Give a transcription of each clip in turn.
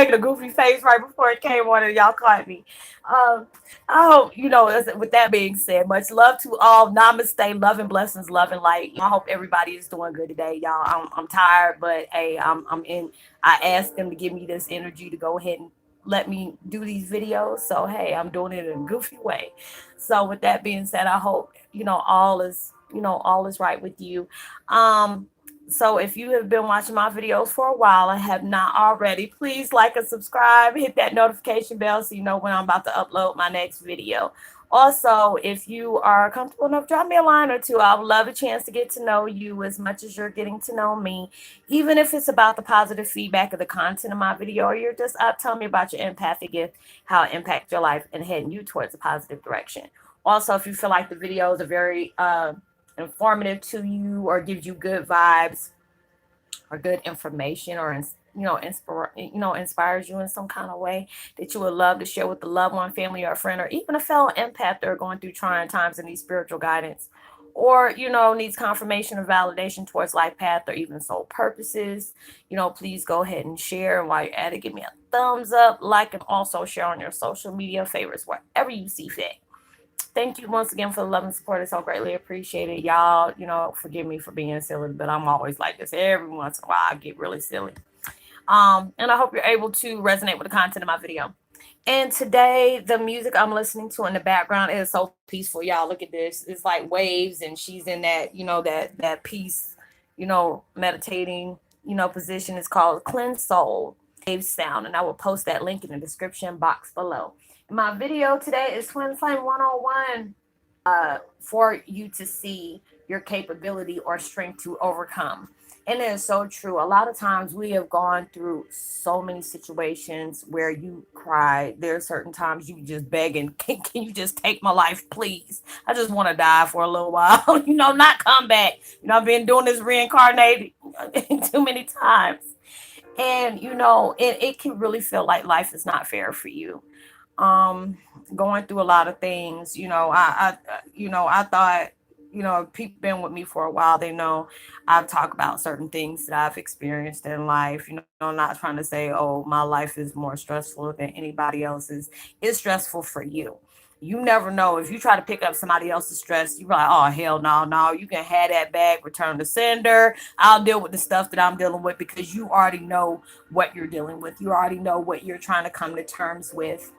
making a goofy face right before it came on and y'all caught me. Um, I hope, with that being said, much love to all. Namaste, love and blessings, love and light. I hope everybody is doing good today, y'all. I'm tired, but hey, I'm in. I asked them to give me this energy to go ahead and let me do these videos. So, hey, I'm doing it in a goofy way. So, with that being said, I hope, all is right with you. Um, so if you have been watching my videos for a while and have not already, please like and subscribe, hit that notification bell so you know when I'm about to upload my next video. Also, if you are comfortable enough, drop me a line or two. I would love a chance to get to know you as much as you're getting to know me, even if it's about the positive feedback of the content of my video, or you're just up telling me about your empathic gift, how it impacts your life and heading you towards a positive direction. Also, if you feel like the videos are very informative to you or gives you good vibes or good information or inspires you in some kind of way that you would love to share with a loved one, family, or a friend, or even a fellow empath that are going through trying times and needs spiritual guidance, or needs confirmation or validation towards life path or even soul purposes, please go ahead and share. And while you're at it, give me a thumbs up, like, and also share on your social media favorites wherever you see fit. Thank you once again for the love and support. It's so greatly appreciated. Y'all, forgive me for being silly, but I'm always like this. Every once in a while, I get really silly. And I hope you're able to resonate with the content of my video. And today, the music I'm listening to in the background is so peaceful. Y'all, look at this. It's like waves, and she's in that, that peace, meditating, position. It's called Cleanse Soul Wave Sound, and I will post that link in the description box below. My video today is Twin Flame 101 for you to see your capability or strength to overcome. And it is so true. A lot of times we have gone through so many situations where you cry. There are certain times you just begging, can you just take my life, please? I just want to die for a little while, not come back. I've been doing this reincarnated too many times. And, it can really feel like life is not fair for you. um Going through a lot of things. I thought, people been with me for a while, they know I've talked about certain things that I've experienced in life. I'm not trying to say, oh, my life is more stressful than anybody else's. It's stressful for you. You never know. If you try to pick up somebody else's stress, you're like, oh, hell no, no. You can have that bag, return to sender. I'll deal with the stuff that I'm dealing with, because you already know what you're dealing with. You already know what you're trying to come to terms with,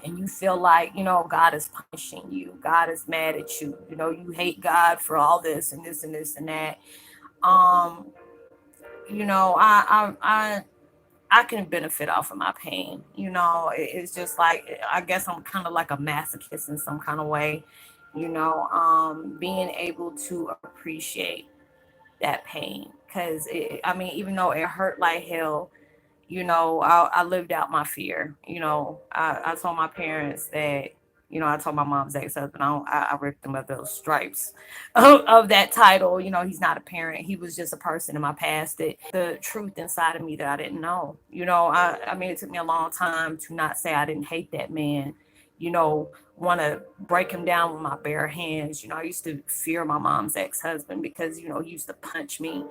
and you feel like, God is punishing you, God is mad at you, you hate God for all this and this and this and that. um I can benefit off of my pain. It's just like, I guess I'm kind of like a masochist in some kind of way. Being able to appreciate that pain, because I mean, even though it hurt like hell, I lived out my fear. I told my parents that, I told my mom's ex-husband, I ripped him of those stripes of that title. He's not a parent. He was just a person in my past, that the truth inside of me that I didn't know. I mean, it took me a long time to not say I didn't hate that man, you know, want to break him down with my bare hands. I used to fear my mom's ex-husband because, he used to punch me,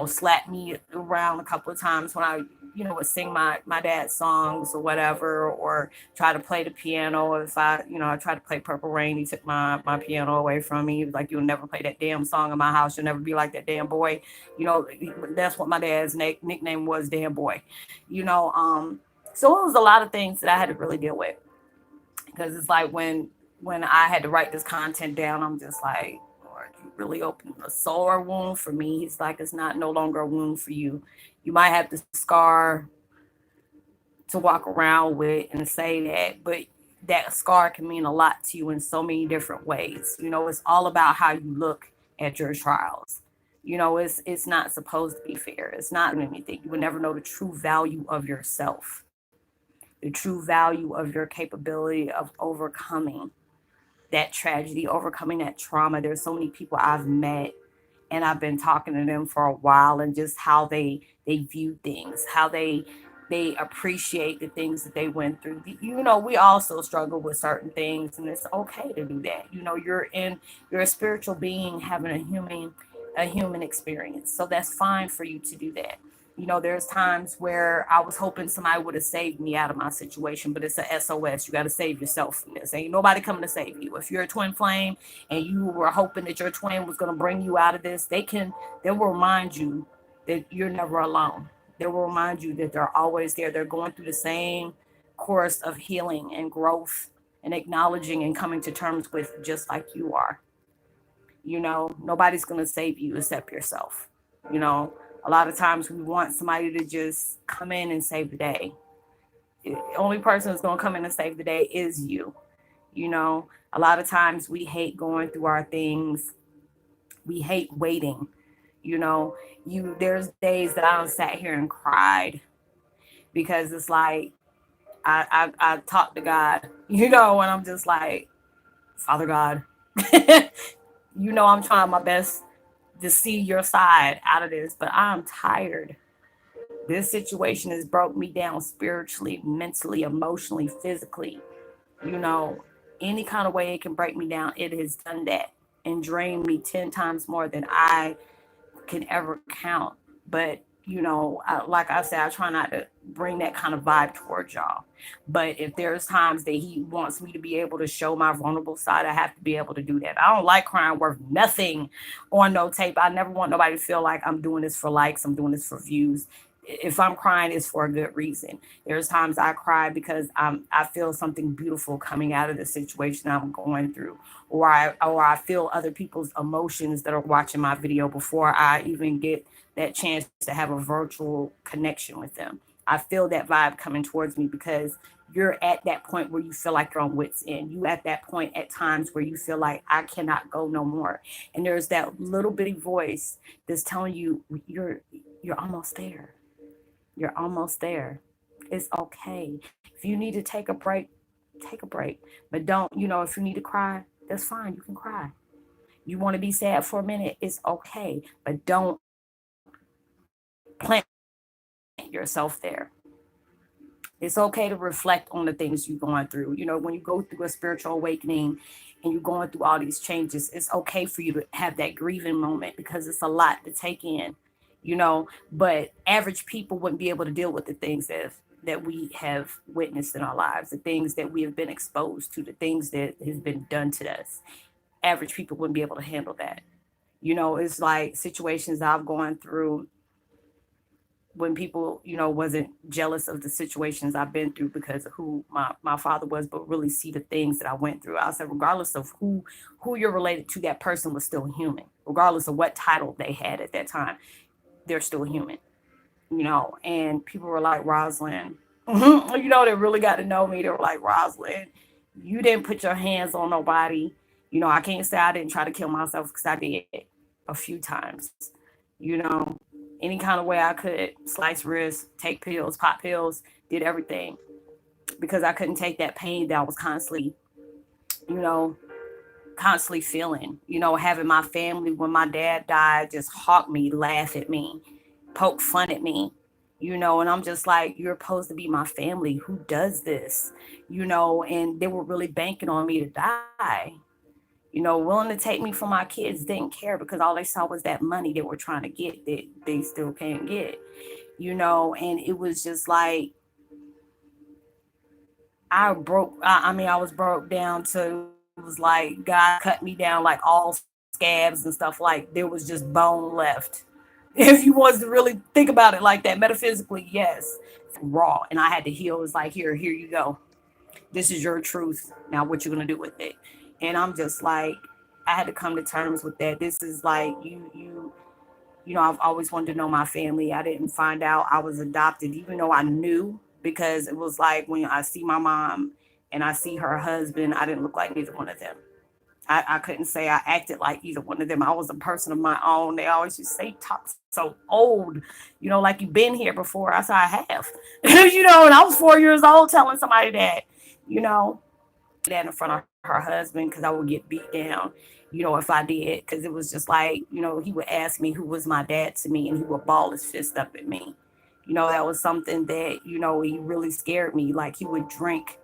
slap me around a couple of times when I, would sing my dad's songs or whatever, or try to play the piano. If I tried to play Purple Rain, he took my piano away from me. He was like, you'll never play that damn song in my house. You'll never be like that damn boy. That's what my dad's nickname was, damn boy. So it was a lot of things that I had to really deal with, because it's like when I had to write this content down, I'm just like, Lord, you really opened a sore wound for me. He's like, it's not no longer a wound for you. You might have the scar to walk around with and say that, but that scar can mean a lot to you in so many different ways. It's all about how you look at your trials. It's not supposed to be fair. It's not anything. You would never know the true value of yourself, the true value of your capability of overcoming that tragedy, overcoming that trauma. There's so many people I've met, and I've been talking to them for a while, and just how they view things, how they appreciate the things that they went through. We also struggle with certain things, and it's okay to do that. You're a spiritual being having a human experience, so that's fine for you to do that. There's times where I was hoping somebody would have saved me out of my situation, but it's a SOS. You got to save yourself from this. Ain't nobody coming to save you. If you're a twin flame and you were hoping that your twin was going to bring you out of this, they will remind you that you're never alone. They will remind you that they're always there. They're going through the same course of healing and growth and acknowledging and coming to terms with just like you are. Nobody's going to save you except yourself. You know, a lot of times we want somebody to just come in and save the day. The only person that's going to come in and save the day is you. A lot of times we hate going through our things. We hate waiting. You know, there's days that I don't sat here and cried because it's like I talk to God, and I'm just like, Father God, I'm trying my best to see your side out of this, but I'm tired. This situation has broke me down spiritually, mentally, emotionally, physically. You know, any kind of way it can break me down, it has done that and drained me 10 times more than I can ever count. But, like I said, I try not to bring that kind of vibe towards y'all. But if there's times that he wants me to be able to show my vulnerable side, I have to be able to do that. I don't like crying worth nothing on no tape. I never want nobody to feel like I'm doing this for likes, I'm doing this for views. If I'm crying, it's for a good reason. There's times I cry because I feel something beautiful coming out of the situation I'm going through, or I feel other people's emotions that are watching my video before I even get that chance to have a virtual connection with them. I feel that vibe coming towards me because you're at that point where you feel like you're on wits end. You at that point at times where you feel like I cannot go no more. And there's that little bitty voice that's telling you you're almost there. You're almost there. It's okay. If you need to take a break, take a break. But don't, if you need to cry, that's fine. You can cry. You want to be sad for a minute, it's okay. But don't plant yourself there. It's okay to reflect on the things you're going through. When you go through a spiritual awakening and you're going through all these changes, it's okay for you to have that grieving moment because it's a lot to take in, but average people wouldn't be able to deal with the things that we have witnessed in our lives, the things that we have been exposed to, the things that has been done to us. Average people wouldn't be able to handle that. It's like situations I've gone through when people, wasn't jealous of the situations I've been through because of who my father was, but really see the things that I went through. I said, regardless of who you're related to, that person was still human, regardless of what title they had at that time, they're still human, and people were like, Roslynn, they really got to know me. They were like, Roslynn, you didn't put your hands on nobody. I can't say I didn't try to kill myself because I did a few times, you know, any kind of way I could, slice wrists, take pills, pop pills, did everything because I couldn't take that pain that I was you know, constantly feeling, having my family when my dad died just hawk me, laugh at me, poke fun at me, and I'm just like, you're supposed to be my family. Who does this? And they were really banking on me to die, willing to take me from my kids, didn't care because all they saw was that money they were trying to get that they still can't get, and it was just like, I was broke down to, it was like God cut me down like all scabs and stuff, like there was just bone left. If you was to really think about it like that, metaphysically, yes, raw, and I had to heal. It's like, here you go. This is your truth. Now, what you gonna do with it? And I'm just like, I had to come to terms with that. This is like I've always wanted to know my family. I didn't find out I was adopted, even though I knew, because it was like when I see my mom and I see her husband, I didn't look like neither one of them. I couldn't say I acted like either one of them. I was a person of my own. They always used to say, talk so old, like you've been here before. I said, I have, and I was 4 years old telling somebody that, you know, that in front of her husband because I would get beat down, if I did. Because it was just like, he would ask me who was my dad to me and he would ball his fist up at me. That was something that, he really scared me. Like he would drink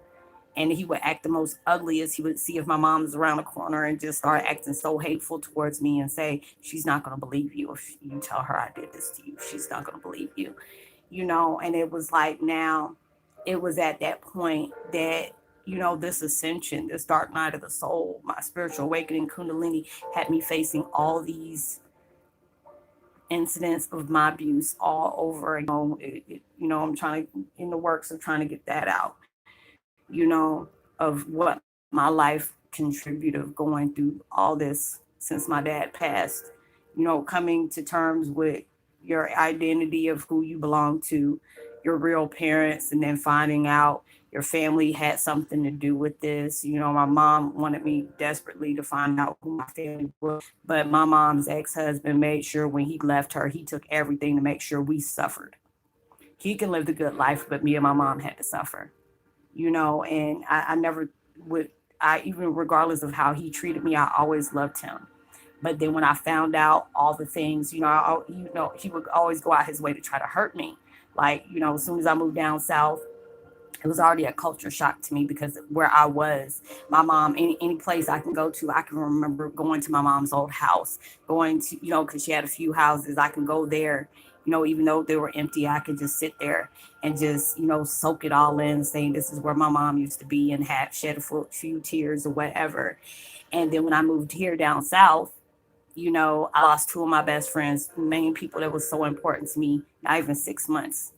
and he would act the most ugliest. He would see if my mom was around the corner and just start acting so hateful towards me and say, she's not going to believe you if you tell her I did this to you. She's not going to believe you, and it was like now it was at that point that, this ascension, this dark night of the soul, my spiritual awakening, Kundalini, had me facing all these incidents of my abuse all over. I'm trying to, in the works of trying to get that out, of what my life contributed of going through all this since my dad passed, coming to terms with your identity of who you belong to, your real parents, and then finding out your family had something to do with this. My mom wanted me desperately to find out who my family was, but my mom's ex-husband made sure when he left her, he took everything to make sure we suffered. He can live the good life, but me and my mom had to suffer, and I never would, even regardless of how he treated me, I always loved him. But then when I found out all the things, he would always go out his way to try to hurt me. Like, as soon as I moved down south, it was already a culture shock to me because where I was, my mom, any place I can go to, I can remember going to my mom's old house, going to, because she had a few houses, I can go there, even though they were empty, I could just sit there and just, soak it all in, saying this is where my mom used to be and had shed a few tears or whatever. And then when I moved here down south, I lost two of my best friends, main people that was so important to me, not even 6 months,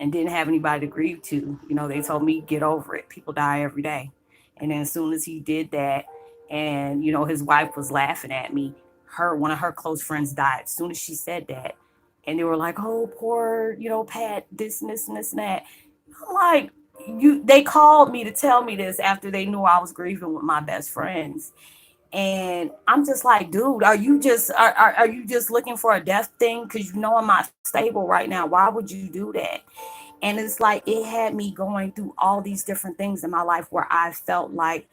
and didn't have anybody to grieve to. They told me, get over it. People die every day. And then as soon as he did that, and, his wife was laughing at me, one of her close friends died as soon as she said that. And they were like, oh, poor, Pat, this and this and this and that. I'm like, they called me to tell me this after they knew I was grieving with my best friends. And I'm just like, dude, are you just looking for a death thing? Because I'm not stable right now. Why would you do that? And it's like it had me going through all these different things in my life where I felt like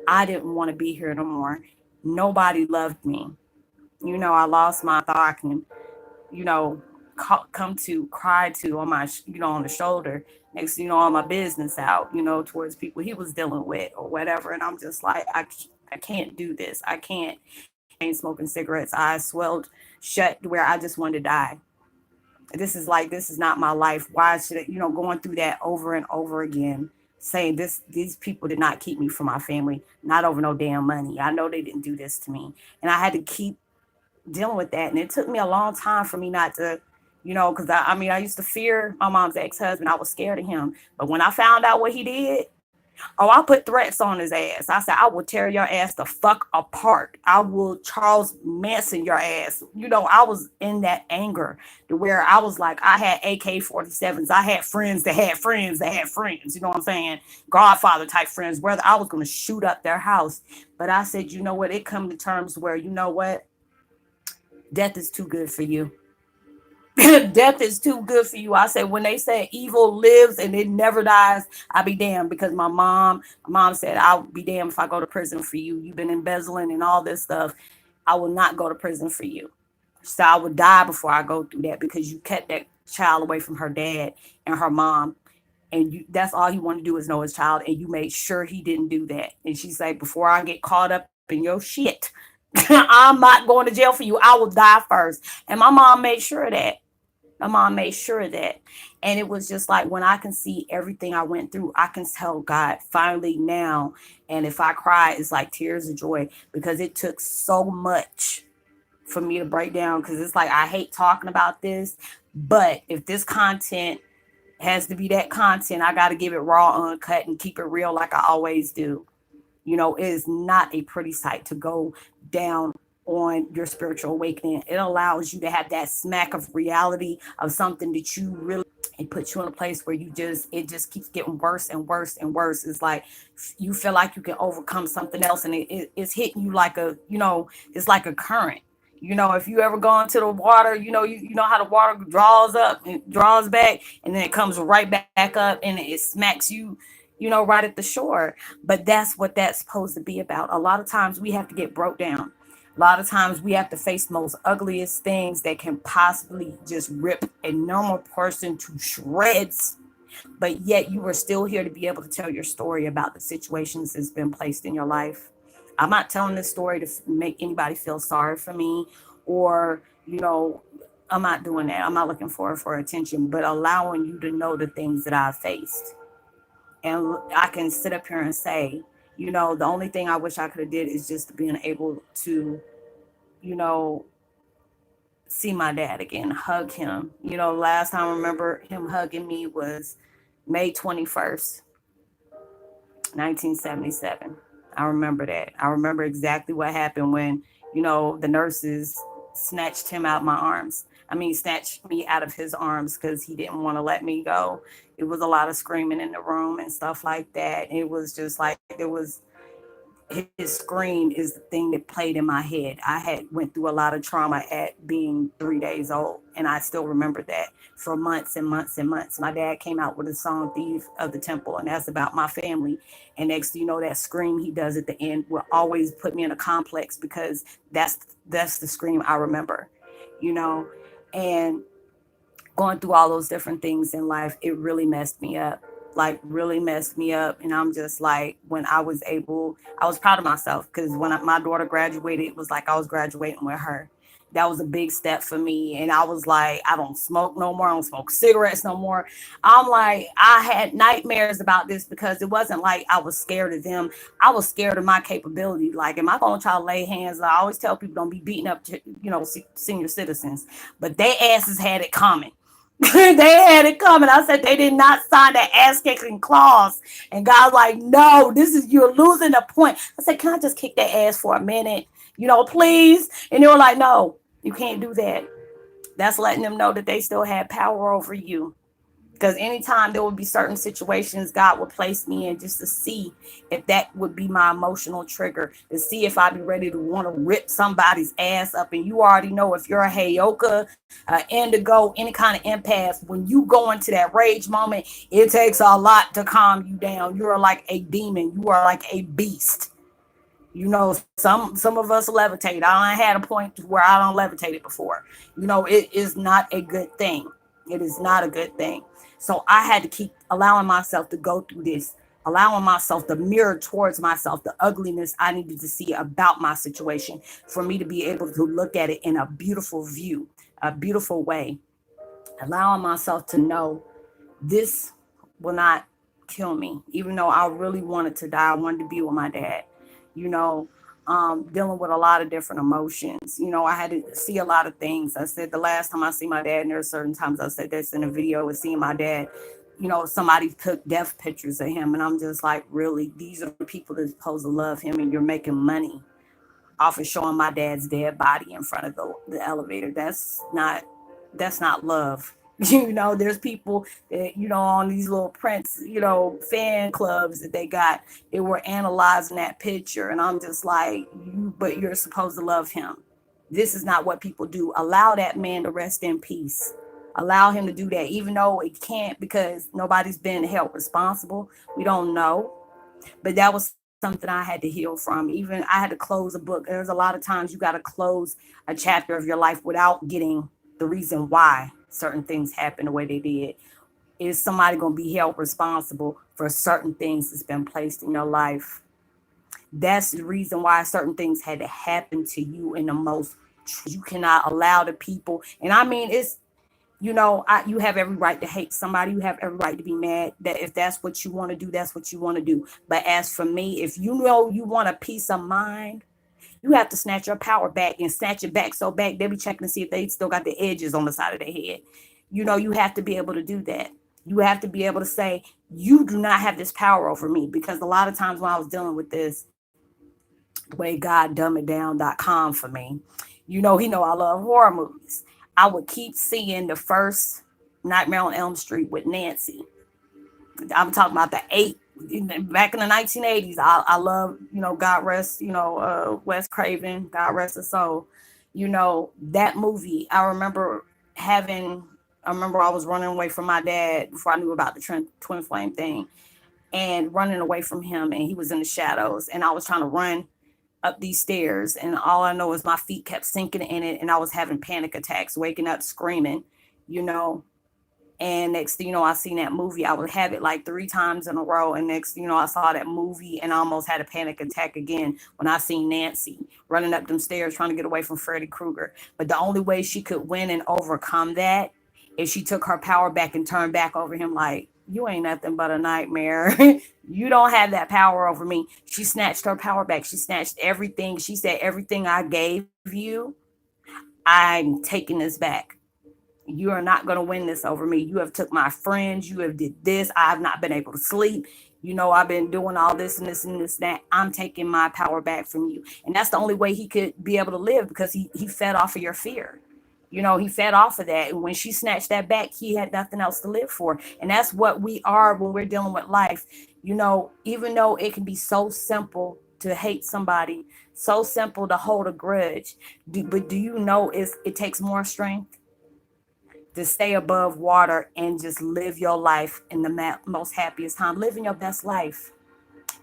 I didn't want to be here no more. Nobody loved me. I lost my thought I can, you know, come to cry to on my, on the shoulder. Next, all my business out, towards people he was dealing with or whatever. And I'm just like, I can't do this. I can't. Smoking cigarettes, eyes swelled shut where I just wanted to die. This is not my life. Why should it, going through that over and over again, saying these people did not keep me from my family, not over no damn money. I know they didn't do this to me. And I had to keep dealing with that. And it took me a long time for me not to, because I used to fear my mom's ex-husband. I was scared of him. But when I found out what he did, oh, I put threats on his ass. I said, I will tear your ass the fuck apart. I will Charles Manson your ass. I was in that anger to where I was like, I had AK-47s. I had friends that had friends that had friends. You know what I'm saying? Godfather type friends, whether I was going to shoot up their house. But I said, you know what? It come to terms where, what? Death is too good for you. Death is too good for you. I said, when they say evil lives and it never dies, I be damned, because my mom said, I'll be damned if I go to prison for you. You've been embezzling and all this stuff. I will not go to prison for you. So I would die before I go through that, because you kept that child away from her dad and her mom. And that's all he wanted to do is know his child. And you made sure he didn't do that. And she's like, before I get caught up in your shit, I'm not going to jail for you. I will die first. And my mom made sure of that. My mom made sure of that. And it was just like, when I can see everything I went through, I can tell God finally now. And if I cry, it's like tears of joy, because it took so much for me to break down. Because it's like, I hate talking about this, but if this content has to be that content, I got to give it raw, uncut, and keep it real like I always do. It is not a pretty sight to go down on your spiritual awakening. It allows you to have that smack of reality of something that you really, it puts you in a place where it just keeps getting worse and worse and worse. It's like you feel like you can overcome something else, and it's hitting you like it's like a current. If you ever gone to the water, you know how the water draws up and draws back, and then it comes right back up and it smacks you, right at the shore. But that's what that's supposed to be about. A lot of times we have to get broke down. A lot of times we have to face the most ugliest things that can possibly just rip a normal person to shreds. but yet you are still here to be able to tell your story about the situations that's been placed in your life. I'm not telling this story to make anybody feel sorry for me, or, I'm not doing that. I'm not looking for attention, but allowing you to know the things that I've faced. And I can sit up here and say, the only thing I wish I could have did is just being able to, you know, see my dad again, hug him. Last time I remember him hugging me was May 21st, 1977. I remember that. I remember exactly what happened when, the nurses snatched him out my arms. I mean, snatched me out of his arms because he didn't want to let me go. It was a lot of screaming in the room and stuff like that. It was just like his scream is the thing that played in my head. I had went through a lot of trauma at being 3 days old, and I still remember that for months and months and months. My dad came out with a song "Thief of the Temple," and that's about my family. And next, that scream he does at the end will always put me in a complex because that's the scream I remember, you know, and going through all those different things in life, it really messed me up. Like really messed me up. And I'm just like, when I was proud of myself because when my daughter graduated, it was like I was graduating with her. That was a big step for me. And I was like, I don't smoke no more. I don't smoke cigarettes no more. I'm like, I had nightmares about this because it wasn't like I was scared of them. I was scared of my capability. Like, am I going to try to lay hands? I always tell people don't be beating up, senior citizens, but they asses had it coming. They had it coming. I said they did not sign the ass kicking clause. And God's like, no, you're losing the point. I said, can I just kick that ass for a minute? Please. And they were like, no, you can't do that. That's letting them know that they still had power over you. Because anytime there would be certain situations God would place me in just to see if that would be my emotional trigger, to see if I'd be ready to want to rip somebody's ass up. And you already know if you're a Heyoka, indigo, any kind of empath, when you go into that rage moment, it takes a lot to calm you down. You're like a demon. You are like a beast. Some of us levitate. I had a point where I don't levitate it before. It is not a good thing. It is not a good thing. So I had to keep allowing myself to go through this, allowing myself to mirror towards myself the ugliness I needed to see about my situation for me to be able to look at it in a beautiful view, a beautiful way, allowing myself to know this will not kill me, even though I really wanted to die. I wanted to be with my dad, you know, dealing with a lot of different emotions. I had to see a lot of things. I said the last time I see my dad, and there are certain times I said this in a video with seeing my dad, somebody took death pictures of him. And I'm just like, really, these are the people that's supposed to love him, and you're making money off of showing my dad's dead body in front of the elevator. That's not love. There's people that, on these little prints, fan clubs that they got, they were analyzing that picture. And I'm just like, but you're supposed to love him. This is not what people do. Allow that man to rest in peace. Allow him to do that, even though it can't because nobody's been held responsible. We don't know. But that was something I had to heal from. Even I had to close a book. There's a lot of times you got to close a chapter of your life without getting the reason why certain things happen the way they did. Is somebody going to be held responsible for certain things that's been placed in your life? That's the reason why certain things had to happen to you in the most. You cannot allow the people, and I mean, you have every right to hate somebody. You have every right to be mad. That if that's what you want to do, that's what you want to do. But as for me, if you know you want a peace of mind, you have to snatch your power back and snatch it back so back. They'll be checking to see if they still got the edges on the side of their head. You have to be able to do that. You have to be able to say, you do not have this power over me. Because a lot of times when I was dealing with this, the way God dumbitdown.com for me, he know I love horror movies. I would keep seeing the first Nightmare on Elm Street with Nancy. I'm talking about the eight back in the 1980s. I love, God rest, Wes Craven, God rest his soul. That movie, I remember I was running away from my dad before I knew about the twin flame thing, and running away from him, and he was in the shadows, and I was trying to run up these stairs, and all I know is my feet kept sinking in it, and I was having panic attacks, waking up screaming, you know, And next thing you know, I seen that movie. I would have it like 3 times in a row. And next thing you know, I saw that movie and I almost had a panic attack again when I seen Nancy running up them stairs trying to get away from Freddy Krueger. But the only way she could win and overcome that is she took her power back and turned back over him like, you ain't nothing but a nightmare. You don't have that power over me. She snatched her power back. She snatched everything. She said, everything I gave you, I'm taking this back. You are not going to win this over me. You have took my friends. You have did this. I have not been able to sleep. You know, I've been doing all this and this and this and that. I'm taking my power back from you. And that's the only way he could be able to live, because he fed off of your fear. You know, he fed off of that. And when she snatched that back, he had nothing else to live for. And that's what we are when we're dealing with life. You know, even though it can be so simple to hate somebody, so simple to hold a grudge, but do you know it takes more strength to stay above water and just live your life in the most happiest time, living your best life.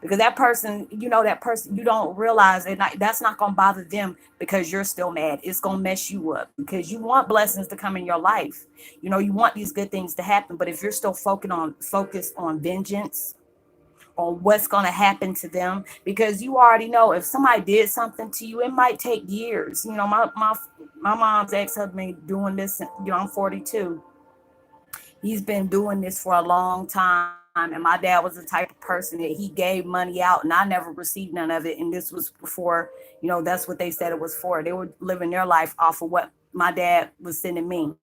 Because that person, you know, that person, you don't realize it. That's not going to bother them because you're still mad. It's going to mess you up because you want blessings to come in your life. You know, you want these good things to happen. But if you're still focused on vengeance, on what's going to happen to them, because you already know if somebody did something to you, it might take years. You know, my mom's ex-husband doing this, you know, I'm 42. He's been doing this for a long time. And my dad was the type of person that he gave money out and I never received none of it. And this was before, you know, that's what they said it was for. They were living their life off of what my dad was sending me.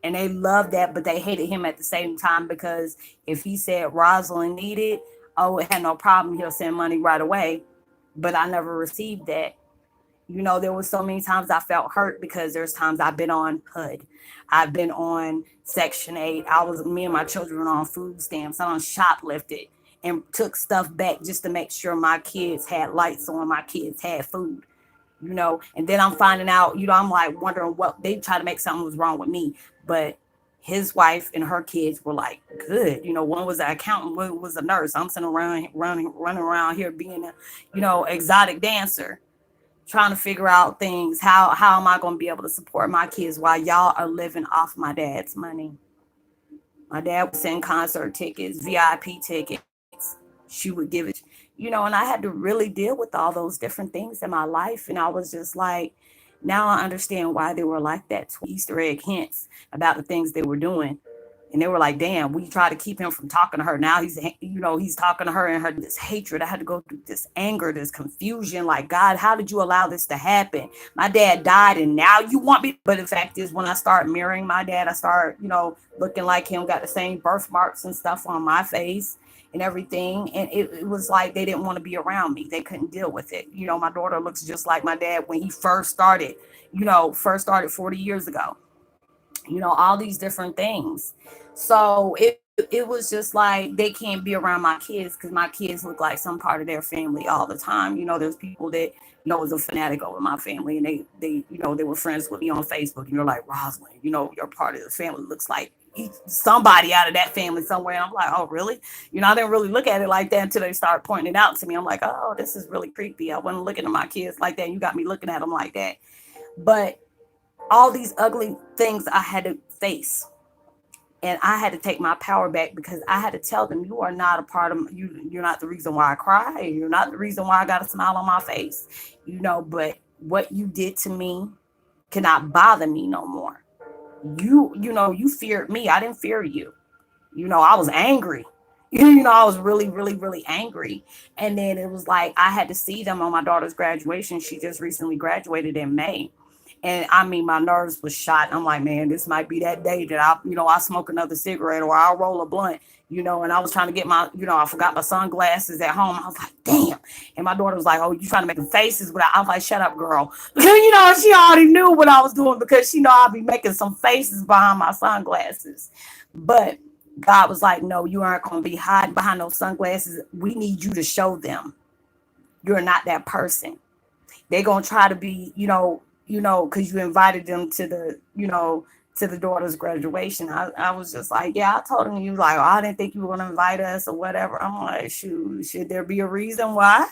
And they loved that, but they hated him at the same time, because if he said Roslynn needed, oh, it had no problem. He'll send money right away. But I never received that. You know, there was so many times I felt hurt because there's times I've been on HUD. I've been on Section 8. Me and my children were on food stamps. I done shoplifted and took stuff back just to make sure my kids had lights on, my kids had food, you know. And then I'm finding out, you know, I'm like wondering what they try to make something was wrong with me. But his wife and her kids were like good. You know, one was an accountant, one was a nurse. I'm sitting around running around here being a, you know, exotic dancer, trying to figure out things. How am I going to be able to support my kids while y'all are living off my dad's money? My dad would send concert tickets, VIP tickets. She would give it, you know, and I had to really deal with all those different things in my life. And I was just like, now I understand why they were like that. Easter egg hints about the things they were doing. And they were like, damn, we tried to keep him from talking to her. Now he's, you know, he's talking to her and her, this hatred. I had to go through this anger, this confusion. Like, God, how did you allow this to happen? My dad died and now you want me. But the fact is, when I start mirroring my dad, I start, you know, looking like him, got the same birthmarks and stuff on my face and everything. And it was like they didn't want to be around me. They couldn't deal with it. You know, my daughter looks just like my dad when he first started, you know, 40 years ago. You know, all these different things. So it was just like they can't be around my kids because my kids look like some part of their family all the time. You know, there's people that, you know, was a fanatic over my family, and they you know, they were friends with me on Facebook, and you're like, Rosalind, you know, you're part of the family, looks like somebody out of that family somewhere. And I'm like, oh really? You know, I didn't really look at it like that until they started pointing it out to me. I'm like, oh, this is really creepy. I wasn't looking at my kids like that. You got me looking at them like that. But all these ugly things I had to face, and I had to take my power back because I had to tell them, you are not a part of you. You're not the reason why I cry. You're not the reason why I got a smile on my face, you know. But what you did to me cannot bother me no more. You know, you feared me. I didn't fear you. You know, I was angry. You know, I was really, really, really angry. And then it was like I had to see them on my daughter's graduation. She just recently graduated in May. And I mean, my nerves was shot. I'm like, man, this might be that day that I, you know, I smoke another cigarette or I'll roll a blunt, you know. And I was trying to get my, you know, I forgot my sunglasses at home. I was like, damn. And my daughter was like, oh, you trying to make them faces? But I was like, shut up, girl. You know, she already knew what I was doing because she know I'll be making some faces behind my sunglasses. But God was like, no, you aren't going to be hiding behind those sunglasses. We need you to show them you're not that person. They're going to try to be, you know, because you invited them to the, you know, to the daughter's graduation. I was just like, yeah, I told him, you like, oh, I didn't think you were going to invite us or whatever. I'm like, shoot, should there be a reason why?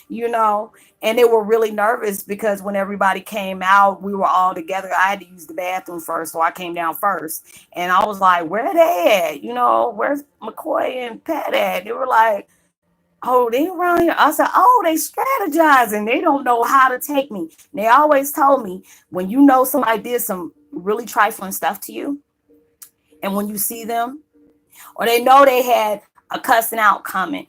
You know, and they were really nervous because when everybody came out, we were all together. I had to use the bathroom first, so I came down first. And I was like, where they at? You know, where's McCoy and Pat at? They were like, oh, they around here. I said, oh, they strategizing. They don't know how to take me. And they always told me when you know somebody did some really trifling stuff to you, and when you see them, or they know they had a cussing out coming,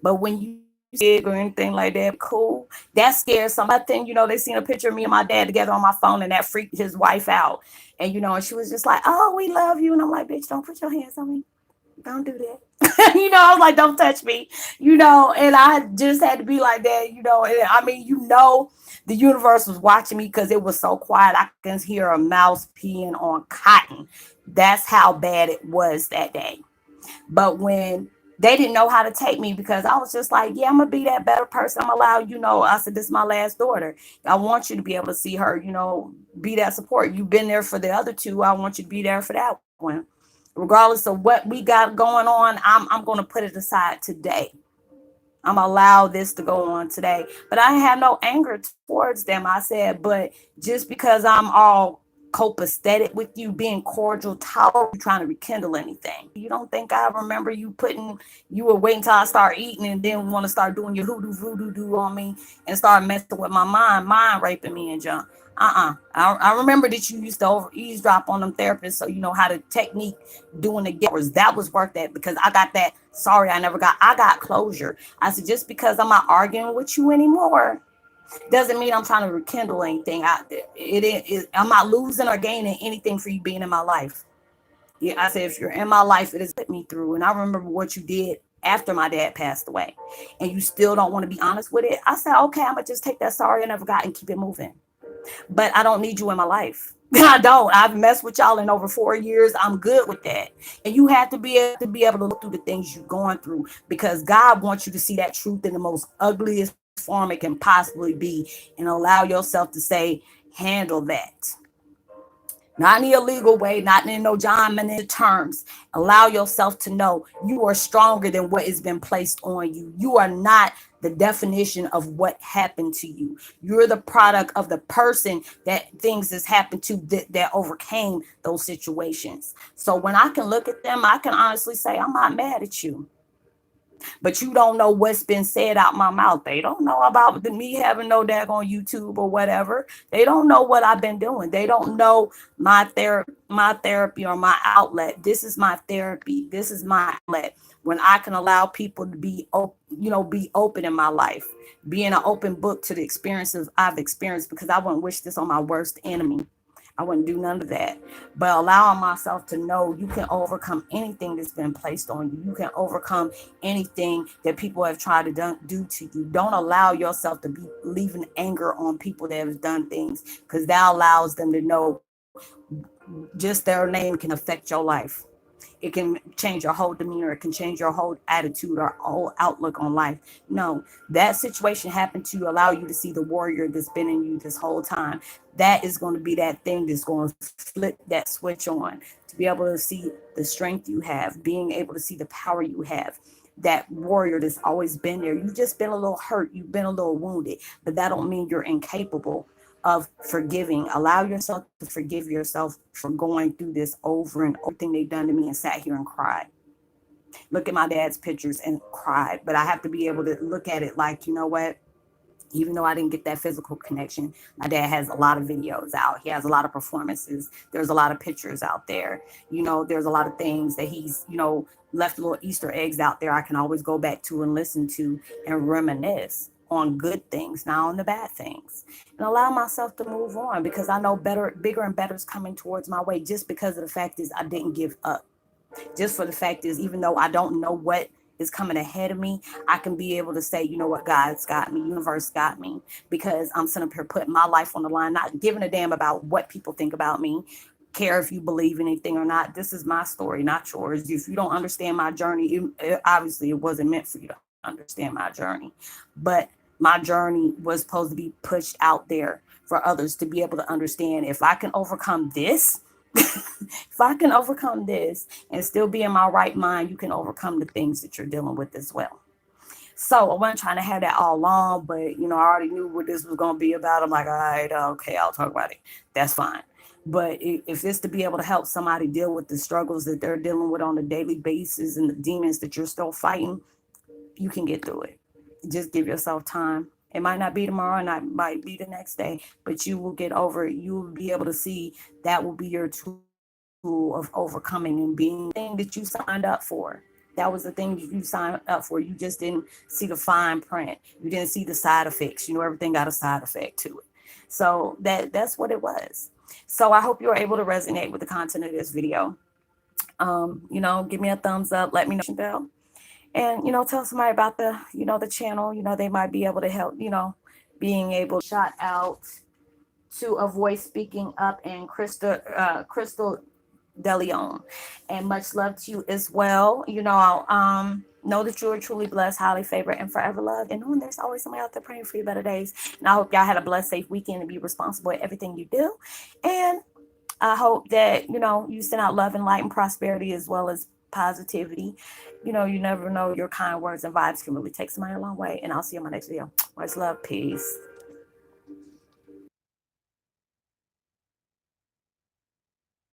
but when you see it or anything like that, cool, that scares somebody. You know, they seen a picture of me and my dad together on my phone, and that freaked his wife out. And you know, and she was just like, oh, we love you. And I'm like, bitch, don't put your hands on me. Don't do that. You know, I was like, don't touch me, you know, and I just had to be like that, you know. And I mean, you know, the universe was watching me because it was so quiet. I can hear a mouse peeing on cotton. That's how bad it was that day. But when they didn't know how to take me because I was just like, yeah, I'm gonna be that better person. I'm allowed, you know, I said, this is my last daughter. I want you to be able to see her, you know, be that support. You've been there for the other two. I want you to be there for that one. Regardless of what we got going on, I'm gonna put it aside today. I'm allow this to go on today. But I have no anger towards them. I said, but just because I'm all copacetic with you, being cordial, tolerant, trying to rekindle anything. You don't think I remember you putting, you were waiting till I start eating and then want to start doing your hoodoo voodoo do on me and start messing with my mind raping me and junk. I remember that you used to over eavesdrop on them therapists, so you know how to technique doing the hours. That was worth that because I got that. Sorry, I got closure. I said, just because I'm not arguing with you anymore doesn't mean I'm trying to rekindle anything. I'm not losing or gaining anything for you being in my life. Yeah, I said, if you're in my life, it has put me through. And I remember what you did after my dad passed away, and you still don't want to be honest with it. I said, okay, I'm gonna just take that sorry I never got and keep it moving. But I don't need you in my life. I don't. I've messed with y'all in over 4 years. I'm good with that. And you have to be able to look through the things you're going through because God wants you to see that truth in the most ugliest form it can possibly be and allow yourself to say, handle that. Not in the illegal way, not in no John Manet terms. Allow yourself to know you are stronger than what has been placed on you. You are not the definition of what happened to you. You're the product of the person that things has happened to that overcame those situations. So when I can look at them, I can honestly say, I'm not mad at you, but you don't know what's been said out my mouth. They don't know about me having no dag on YouTube or whatever. They don't know what I've been doing. They don't know my therapy or my outlet. This is my therapy. This is my outlet. When I can allow people to be open in my life, being an open book to the experiences I've experienced, because I wouldn't wish this on my worst enemy. I wouldn't do none of that. But allowing myself to know you can overcome anything that's been placed on you. You can overcome anything that people have tried to do to you. Don't allow yourself to be leaving anger on people that have done things, because that allows them to know just their name can affect your life. It can change your whole demeanor. It can change your whole attitude or whole outlook on life. No, that situation happened to allow you to see the warrior that's been in you this whole time. That is going to be that thing that's going to flip that switch on, to be able to see the strength you have, being able to see the power you have. That warrior that's always been there. You've just been a little hurt. You've been a little wounded, but that don't mean you're incapable of forgiving. Allow yourself to forgive yourself for going through this over and over thing they've done to me and sat here and cried. Look at my dad's pictures and cried. But I have to be able to look at it like, you know what? Even though I didn't get that physical connection, my dad has a lot of videos out. He has a lot of performances. There's a lot of pictures out there. You know, there's a lot of things that he's, left little Easter eggs out there I can always go back to and listen to and reminisce on good things, not on the bad things, and allow myself to move on because I know better, bigger and better is coming towards my way, just because of the fact is I didn't give up. Just for the fact is, even though I don't know what is coming ahead of me, I can be able to say, you know what, God's got me, universe got me, because I'm sitting up here putting my life on the line, not giving a damn about what people think about me, care if you believe anything or not. This is my story, not yours. If you don't understand my journey, obviously it wasn't meant for you to understand my journey. But my journey was supposed to be pushed out there for others to be able to understand. If I can overcome this, If I can overcome this and still be in my right mind, you can overcome the things that you're dealing with as well. So I wasn't trying to have that all along, but I already knew what this was going to be about. I'm like, all right, okay, I'll talk about it. That's fine. But if it's to be able to help somebody deal with the struggles that they're dealing with on a daily basis and the demons that you're still fighting, you can get through it. Just give yourself time. It might not be tomorrow, and it might be the next day, but you will get over it. You will be able to see that will be your tool of overcoming and being thing that you signed up for. That was the thing that you signed up for. You just didn't see the fine print. You didn't see the side effects. Everything got a side effect to it. So that's what it was. So I hope you were able to resonate with the content of this video. Give me a thumbs up. Let me know bell. And tell somebody about the channel. They might be able to help. Being able to shout out to a voice speaking up and Crystal DeLeon. And much love to you as well. Know that you are truly blessed, highly favored, and forever loved. And knowing there's always somebody out there praying for you better days. And I hope y'all had a blessed, safe weekend and be responsible at everything you do. And I hope that, you send out love and light and prosperity as well as positivity. You never know, your kind words and vibes can really take somebody a long way. And I'll see you in my next video. Much love. Peace.